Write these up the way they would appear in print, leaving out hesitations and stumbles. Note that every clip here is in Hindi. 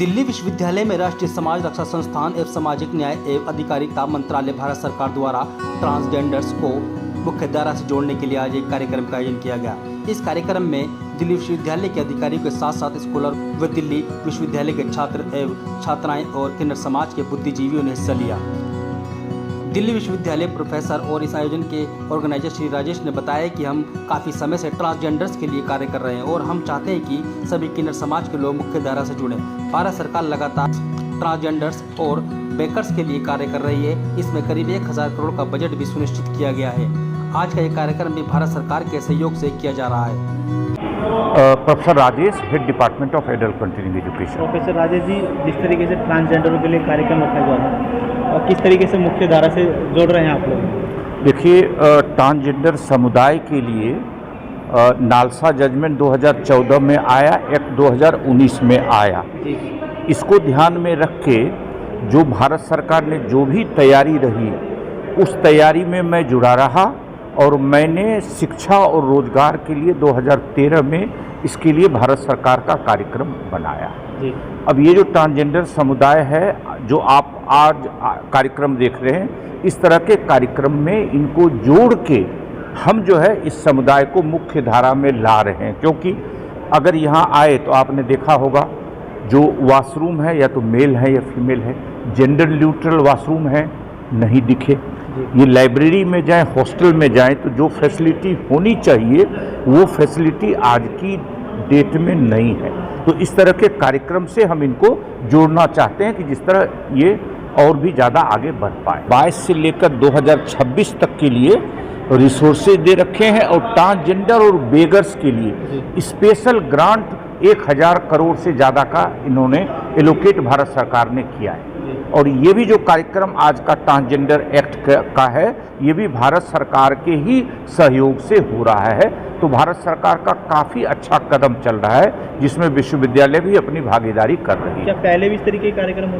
दिल्ली विश्वविद्यालय में राष्ट्रीय समाज रक्षा संस्थान एवं सामाजिक न्याय एवं अधिकारिता मंत्रालय भारत सरकार द्वारा ट्रांसजेंडर्स को मुख्यधारा से जोड़ने के लिए आज एक कार्यक्रम का आयोजन किया गया। इस कार्यक्रम में दिल्ली विश्वविद्यालय के अधिकारियों के साथ साथ स्कॉलर व दिल्ली विश्वविद्यालय के छात्र एवं छात्राएं और किन्नर समाज के बुद्धिजीवियों ने हिस्सा लिया। दिल्ली विश्वविद्यालय प्रोफेसर और इस आयोजन के ऑर्गेनाइजर श्री राजेश ने बताया कि हम काफ़ी समय से ट्रांसजेंडर्स के लिए कार्य कर रहे हैं और हम चाहते हैं कि सभी किन्नर समाज के लोग मुख्य धारा से जुड़ें। भारत सरकार लगातार ट्रांसजेंडर्स और बेकर्स के लिए कार्य कर रही है। इसमें करीब 1000 करोड़ का बजट भी सुनिश्चित किया गया है। आज का ये कार्यक्रम भी भारत सरकार के सहयोग से किया जा रहा है। Professor Rajesh, head department of adult continuing education. Professor Rajesh ji, जिस तरीके से ट्रांसजेंडरों के लिए कार्यक्रम रखा गया है और किस तरीके से मुख्य धारा से जोड़ रहे हैं आप लोग? देखिए, ट्रांसजेंडर समुदाय के लिए नालसा जजमेंट 2014 में आया, एक्ट 2019 में आया। इसको ध्यान में रख के जो भारत सरकार ने जो भी तैयारी रही, उस तैयारी में मैं जुड़ा रहा और मैंने शिक्षा और रोजगार के लिए 2013 में इसके लिए भारत सरकार का कार्यक्रम बनाया। अब ये जो ट्रांसजेंडर समुदाय है, जो आप आज कार्यक्रम देख रहे हैं, इस तरह के कार्यक्रम में इनको जोड़ के हम जो है इस समुदाय को मुख्य धारा में ला रहे हैं। क्योंकि अगर यहाँ आए तो आपने देखा होगा जो वॉशरूम है या तो मेल है या फीमेल है, जेंडर न्यूट्रल वॉशरूम है, नहीं दिखे। ये लाइब्रेरी में जाएं, हॉस्टल में जाएं तो जो फैसिलिटी होनी चाहिए वो फैसिलिटी आज की डेट में नहीं है। तो इस तरह के कार्यक्रम से हम इनको जोड़ना चाहते हैं कि जिस तरह ये और भी ज़्यादा आगे बढ़ पाए। 22 से लेकर 2026 तक के लिए रिसोर्सेज दे रखे हैं और ट्रांसजेंडर और बेगर्स के लिए स्पेशल ग्रांट 1000 करोड़ से ज़्यादा का इन्होंने एलोकेट भारत सरकार ने किया है। और ये भी जो कार्यक्रम आज का ट्रांसजेंडर एक्ट का है, ये भी भारत सरकार के ही सहयोग से हो रहा है। तो भारत सरकार का काफ़ी अच्छा कदम चल रहा है, जिसमें विश्वविद्यालय भी अपनी भागीदारी कर रही है। क्या पहले भी इस तरीके के कार्यक्रम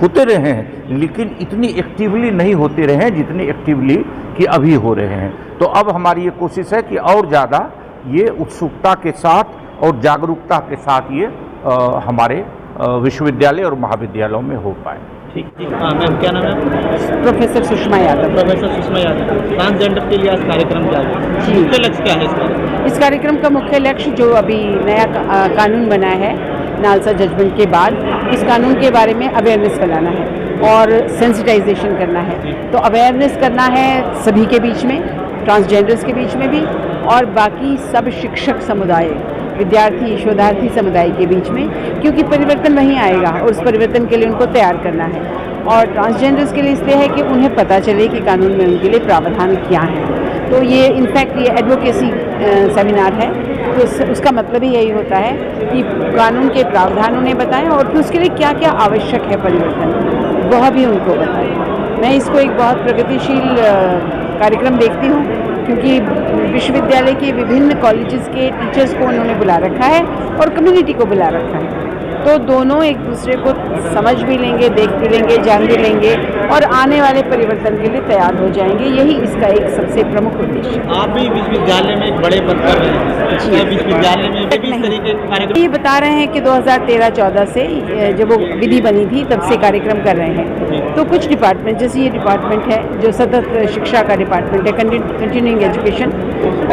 होते रहे हैं, लेकिन इतनी एक्टिवली नहीं होते रहे हैं जितनी एक्टिवली कि अभी हो रहे हैं। तो अब हमारी ये कोशिश है कि और ज़्यादा ये उत्सुकता के साथ और जागरूकता के साथ ये हमारे विश्वविद्यालय और महाविद्यालयों में हो पाए। ठीक। मैम, क्या नाम है? Professor Sushma Yadav. Professor Sushma Yadav, transgender के लिए आज कार्यक्रम क्या है? मुख्य लक्ष्य क्या है इसका? इस कार्यक्रम का मुख्य लक्ष्य जो अभी नया कानून बना है नालसा जजमेंट के बाद, इस कानून के बारे में अवेयरनेस फैलाना है और सेंसिटाइजेशन करना है। तो अवेयरनेस करना है सभी के बीच में, ट्रांसजेंडर्स के बीच में भी और बाकी सब शिक्षक समुदाय, विद्यार्थी, शोधार्थी समुदाय के बीच में, क्योंकि परिवर्तन वहीं आएगा और उस परिवर्तन के लिए उनको तैयार करना है। और ट्रांसजेंडर्स के लिए इसलिए है कि उन्हें पता चले कि कानून में उनके लिए प्रावधान क्या हैं। तो ये इनफैक्ट ये एडवोकेसी सेमिनार है, तो उसका मतलब ही यही होता है कि कानून के प्रावधान उन्हें बताएं और फिर उसके लिए क्या क्या आवश्यक है परिवर्तन, वह भी उनको बताएं। मैं इसको एक बहुत प्रगतिशील कार्यक्रम देखती हूँ, क्योंकि विश्वविद्यालय के विभिन्न कॉलेजेस के टीचर्स को उन्होंने बुला रखा है और कम्युनिटी को बुला रखा है। तो दोनों एक दूसरे को समझ भी लेंगे, देख भी लेंगे, जान भी लेंगे और आने वाले परिवर्तन के लिए तैयार हो जाएंगे। यही इसका एक सबसे प्रमुख उद्देश्य है। आप भी विश्वविद्यालय में एक बड़े पद पर रहे हैं, विश्वविद्यालय में भी इस तरीके के कार्यक्रम? ये बता रहे हैं कि 2013-14 से जब वो विधि बनी थी तब से कार्यक्रम कर रहे हैं। तो कुछ डिपार्टमेंट, जैसे ये डिपार्टमेंट है जो सतत शिक्षा का डिपार्टमेंट है, कंटिन्यूइंग एजुकेशन,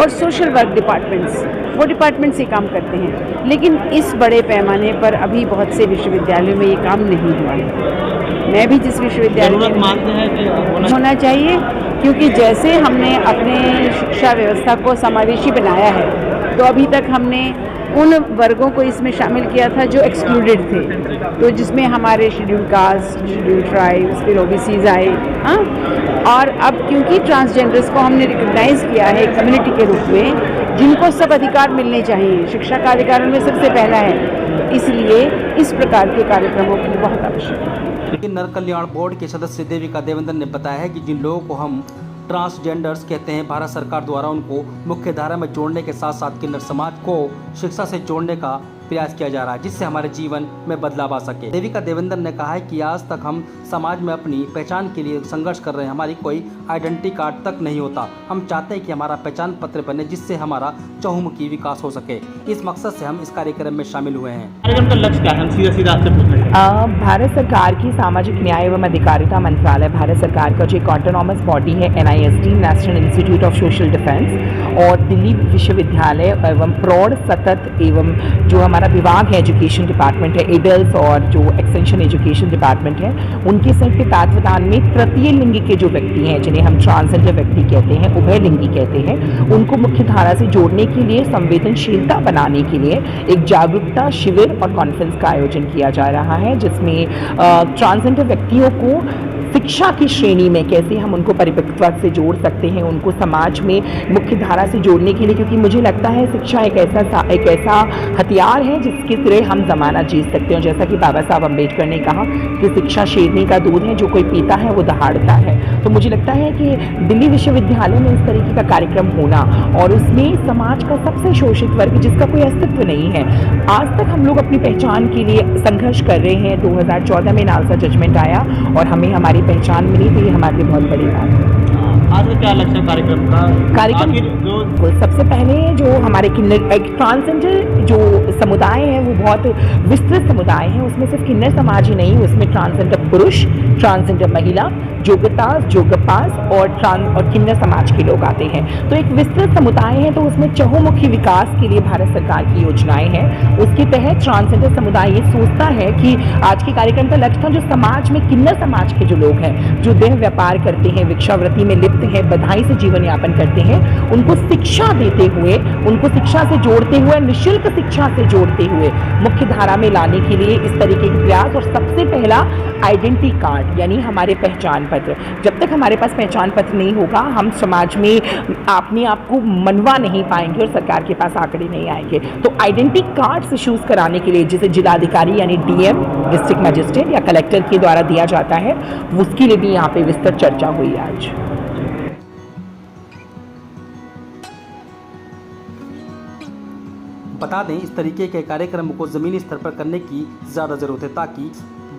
और सोशल वर्क डिपार्टमेंट्स, वो डिपार्टमेंट से काम करते हैं। लेकिन इस बड़े पैमाने पर अभी बहुत से विश्वविद्यालयों में ये काम नहीं हुआ है। मैं भी जिस विश्वविद्यालय में मानते हैं कि होना चाहिए, क्योंकि जैसे हमने अपने शिक्षा व्यवस्था को समावेशी बनाया है, तो अभी तक हमने उन वर्गों को इसमें शामिल किया था जो एक्सक्लूडेड थे, तो जिसमें हमारे शेड्यूल कास्ट, शेड्यूल ट्राइब्स, फिर ओबीसीज आए। हाँ, और अब क्योंकि ट्रांसजेंडर्स को हमने रिकग्नाइज किया है कम्युनिटी के रूप में, जिनको सब अधिकार मिलने चाहिए, शिक्षा का अधिकार उनमें सबसे पहला है, इसलिए इस प्रकार के कार्यक्रमों की बहुत आवश्यकता है। लेकिन नर कल्याण बोर्ड के सदस्य देविका देवेंद्र ने बताया है कि जिन लोगों को हम ट्रांसजेंडर्स कहते हैं, भारत सरकार द्वारा उनको मुख्य धारा में जोड़ने के साथ साथ किन्नर समाज को शिक्षा से जोड़ने का प्रयास किया जा रहा है, जिससे हमारे जीवन में बदलाव आ सके। देविका देवेंद्र ने कहा है कि आज तक हम समाज में अपनी पहचान के लिए संघर्ष कर रहे हैं, हमारी कोई आइडेंटिटी कार्ड तक नहीं होता। हम चाहते हैं कि हमारा पहचान पत्र बने, जिससे हमारा चहुमुखी विकास हो सके। इस मकसद से हम इस कार्यक्रम में शामिल हुए हैं। कार्यक्रम का लक्ष्य क्या है? हम सीधा आपसे पूछना चाहेंगे। भारत सरकार की सामाजिक न्याय एवं अधिकारिता मंत्रालय, भारत सरकार का जो एक ऑटोनॉमस बॉडी है NISD, national institute of social defence, और दिल्ली विश्वविद्यालय एवं प्रौढ़ सतत एवं जो हमारा विभाग है एजुकेशन डिपार्टमेंट है, एडल्ट और जो एक्सटेंशन एजुकेशन डिपार्टमेंट है, उनके संयुक्त तत्वावधान में तृतीय लिंगी के जो व्यक्ति हैं, जिन्हें हम ट्रांसजेंडर व्यक्ति कहते हैं, उभय लिंगी कहते हैं, उनको मुख्य धारा से जोड़ने के लिए, संवेदनशीलता बनाने के लिए एक जागरूकता शिविर और कॉन्फ्रेंस का आयोजन किया जा रहा है, जिसमें ट्रांसजेंडर व्यक्तियों को शिक्षा की श्रेणी में कैसे हम उनको परिपक्वता से जोड़ सकते हैं, उनको समाज में मुख्य धारा से जोड़ने के लिए, क्योंकि मुझे लगता है शिक्षा एक ऐसा हथियार है जिसके सिरे हम ज़माना जीत सकते हैं। जैसा कि बाबा साहब अम्बेडकर ने कहा कि शिक्षा शेरनी का दूध है, जो कोई पीता है वो दहाड़ता है। तो मुझे लगता है कि दिल्ली विश्वविद्यालय में इस तरीके का कार्यक्रम होना, और उसमें समाज का सबसे शोषित वर्ग जिसका कोई अस्तित्व नहीं है, आज तक हम लोग अपनी पहचान के लिए संघर्ष कर रहे हैं। 2014 में नालसा जजमेंट आया और हमें हमारी पहचान मिली, तो ये हमारे लिए बहुत बड़ी बात है। आज का क्या लक्ष्य कार्यक्रम का? जो सबसे पहले जो हमारे ट्रांसजेंडर जो समुदाय है वो बहुत विस्तृत समुदाय है। उसमें सिर्फ किन्नर समाज ही नहीं, उसमें ट्रांसजेंडर पुरुष, ट्रांसजेंडर महिला, जोगपास और किन्नर समाज के लोग आते हैं। तो एक विस्तृत समुदाय है, तो उसमें चहुमुखी विकास के लिए भारत सरकार की योजनाएं हैं। उसके तहत ट्रांसजेंडर समुदाय ये सोचता है कि आज के कार्यक्रम का लक्ष्य था जो समाज में किन्नर समाज के जो लोग हैं, जो देह व्यापार करते हैं, भिक्षावृत्ति में लिप्त हैं, बधाई से जीवन यापन करते हैं, उनको शिक्षा देते हुए, उनको शिक्षा से जोड़ते हुए, निःशुल्क शिक्षा से जोड़ते हुए मुख्य धारा में लाने के लिए इस तरीके के प्रयास। और सबसे पहला आइडेंटिटी कार्ड, यानी हमारे पहचान पत्र। जब तक हमारे पास पहचान पत्र नहीं होगा, हम समाज में अपने आप को मनवा नहीं पाएंगे और सरकार के पास आंकड़े नहीं आएंगे। तो आइडेंटिटी कार्ड इशूज कराने के लिए, जिसे जिलाधिकारी यानी DM, डिस्ट्रिक्ट मजिस्ट्रेट या कलेक्टर के द्वारा दिया जाता है, उसके लिए भी यहाँ पे विस्तृत चर्चा हुई आज। बता दें, इस तरीके के कार्यक्रम को ज़मीनी स्तर पर करने की ज़्यादा ज़रूरत है, ताकि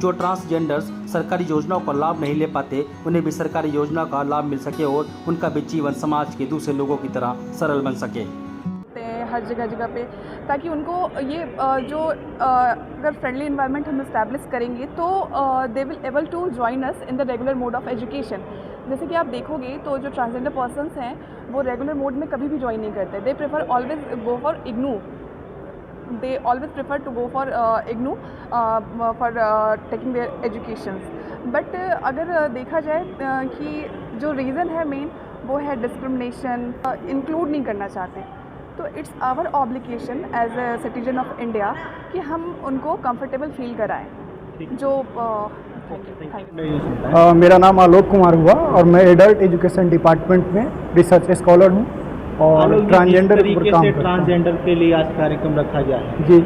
जो ट्रांसजेंडर्स सरकारी योजनाओं का लाभ नहीं ले पाते, उन्हें भी सरकारी योजना का लाभ मिल सके और उनका भी जीवन समाज के दूसरे लोगों की तरह सरल बन सके। हर जगह पे, ताकि उनको ये अगर फ्रेंडली इन्वायरमेंट हम इस्टेब्लिश करेंगे तो they will able to join us in the regular mode of education. जैसे कि आप देखोगे तो जो ट्रांसजेंडर पर्सन्स हैं वो रेगुलर मोड में कभी भी ज्वाइन नहीं करते। They prefer always go for IGNOU, they always prefer to go for IGNOU for taking their educations. But अगर देखा जाए कि जो रीज़न है मेन वो है डिस्क्रिमिनेशन, इंक्लूड नहीं करना चाहते, तो it's our obligation as a citizen of India कि हम उनको कंफर्टेबल फील कराएं। जो मेरा नाम आलोक कुमार हुआ और मैं एडल्ट एजुकेशन डिपार्टमेंट में रिसर्च स्कॉलर हूँ और ट्रांसजेंडर पर काम करता हूं। ट्रांसजेंडर के लिए आज कार्यक्रम रखा गया है जी।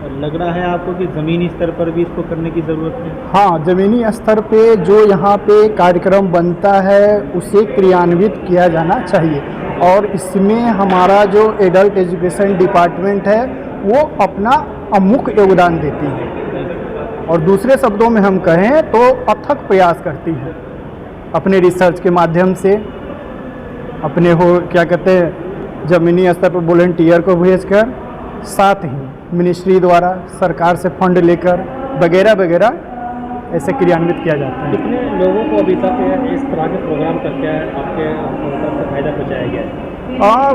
और लग रहा है आपको कि ज़मीनी स्तर पर भी इसको करने की ज़रूरत है? हाँ, ज़मीनी स्तर पे जो यहाँ पे कार्यक्रम बनता है उसे क्रियान्वित किया जाना चाहिए, और इसमें हमारा जो एडल्ट एजुकेशन डिपार्टमेंट है वो अपना अमुक योगदान देती है, और दूसरे शब्दों में हम कहें तो अथक प्रयास करती है अपने रिसर्च के माध्यम से, अपने क्या कहते हैं ज़मीनी स्तर पर वॉलंटियर को भेजकर, साथ ही मिनिस्ट्री द्वारा सरकार से फंड लेकर वगैरह वगैरह ऐसे क्रियान्वित किया जाता है। कितने लोगों को अभी तक इस तरह के प्रोग्राम करके आपके तरफ से फ़ायदा पहुँचाया गया है?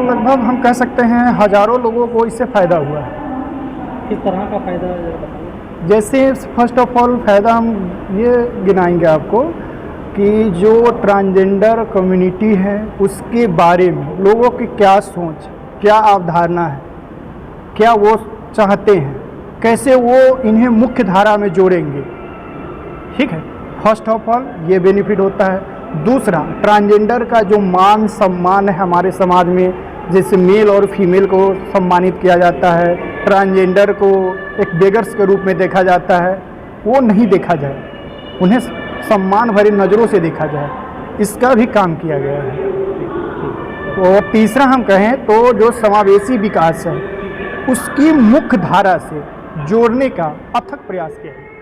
लगभग हम कह सकते हैं हज़ारों लोगों को इससे फ़ायदा हुआ है। किस तरह का फ़ायदा? जैसे फर्स्ट ऑफ ऑल फ़ायदा हम ये गिनाएंगे आपको कि जो ट्रांसजेंडर कम्युनिटी है उसके बारे में लोगों की क्या सोच, क्या अवधारणा है, क्या वो चाहते हैं, कैसे वो इन्हें मुख्य धारा में जोड़ेंगे। ठीक है, फर्स्ट ऑफ ऑल ये बेनिफिट होता है। दूसरा, ट्रांसजेंडर का जो मान सम्मान है हमारे समाज में, जैसे मेल और फीमेल को सम्मानित किया जाता है, ट्रांसजेंडर को एक बेगर्स के रूप में देखा जाता है, वो नहीं देखा जाए, उन्हें सम्मान भरी नज़रों से देखा जाए, इसका भी काम किया गया है। और तीसरा हम कहें तो जो समावेशी विकास है, उसकी मुख्य धारा से जोड़ने का अथक प्रयास किया है।